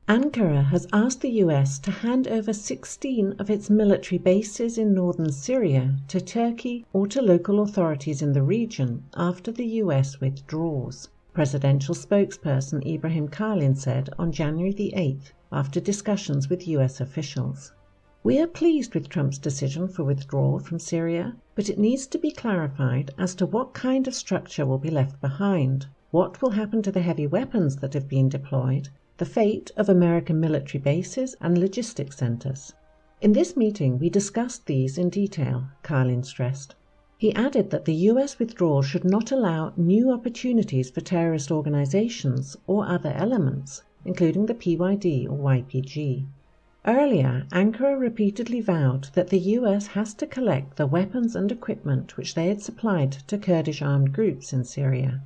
Ankara has asked the US to hand over 16 of its military bases in northern Syria to Turkey or to local authorities in the region after the US withdraws. Presidential spokesperson İbrahim Kalın said on January the 8th after discussions with US officials. "We are pleased with Trump's decision for withdrawal from Syria, but it needs to be clarified as to what kind of structure will be left behind, what will happen to the heavy weapons that have been deployed, the fate of American military bases and logistics centers. In this meeting, we discussed these in detail," Kalın stressed. He added that the US withdrawal should not allow new opportunities for terrorist organizations or other elements, including the PYD or YPG. Earlier, Ankara repeatedly vowed that the US has to collect the weapons and equipment which they had supplied to Kurdish armed groups in Syria.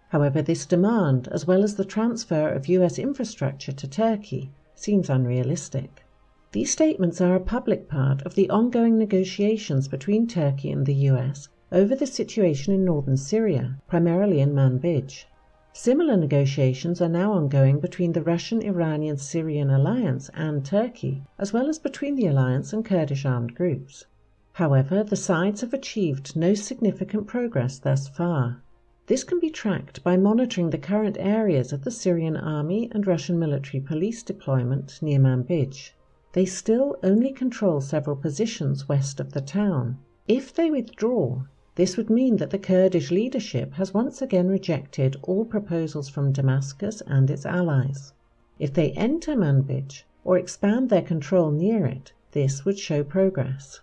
However, this demand, as well as the transfer of US infrastructure to Turkey, seems unrealistic. These statements are a public part of the ongoing negotiations between Turkey and the US over the situation in northern Syria, primarily in Manbij. Similar negotiations are now ongoing between the Russian-Iranian-Syrian alliance and Turkey, as well as between the alliance and Kurdish armed groups. However, the sides have achieved no significant progress thus far. This can be tracked by monitoring the current areas of the Syrian army and Russian military police deployment near Manbij. They still only control several positions west of the town. If they withdraw, this would mean that the Kurdish leadership has once again rejected all proposals from Damascus and its allies. If they enter Manbij or expand their control near it, this would show progress.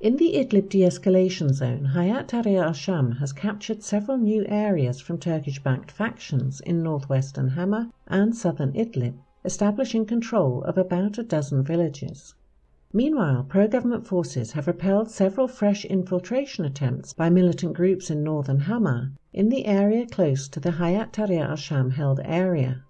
In the Idlib de-escalation zone, Hayat Tahrir al-Sham has captured several new areas from Turkish-backed factions in northwestern Hama and southern Idlib, establishing control of about a dozen villages. Meanwhile, pro-government forces have repelled several fresh infiltration attempts by militant groups in northern Hama in the area close to the Hayat Tahrir al-Sham held area.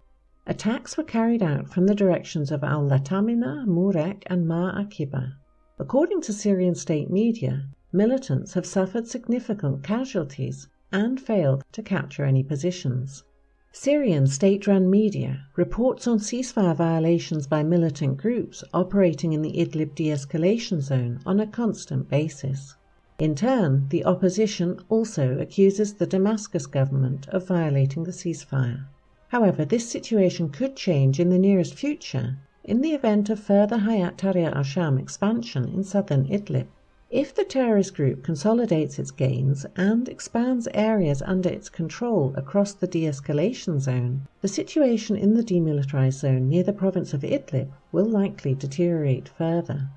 Attacks were carried out from the directions of al-Latamina, Murek and Ma Akiba. According to Syrian state media, militants have suffered significant casualties and failed to capture any positions. Syrian state-run media reports on ceasefire violations by militant groups operating in the Idlib de-escalation zone on a constant basis. In turn, the opposition also accuses the Damascus government of violating the ceasefire. However, this situation could change in the nearest future in the event of further Hayat Tahrir al-Sham expansion in southern Idlib. If the terrorist group consolidates its gains and expands areas under its control across the de-escalation zone, the situation in the demilitarized zone near the province of Idlib will likely deteriorate further.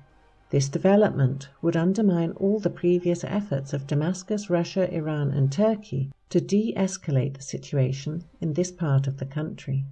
This development would undermine all the previous efforts of Damascus, Russia, Iran, and Turkey to de-escalate the situation in this part of the country.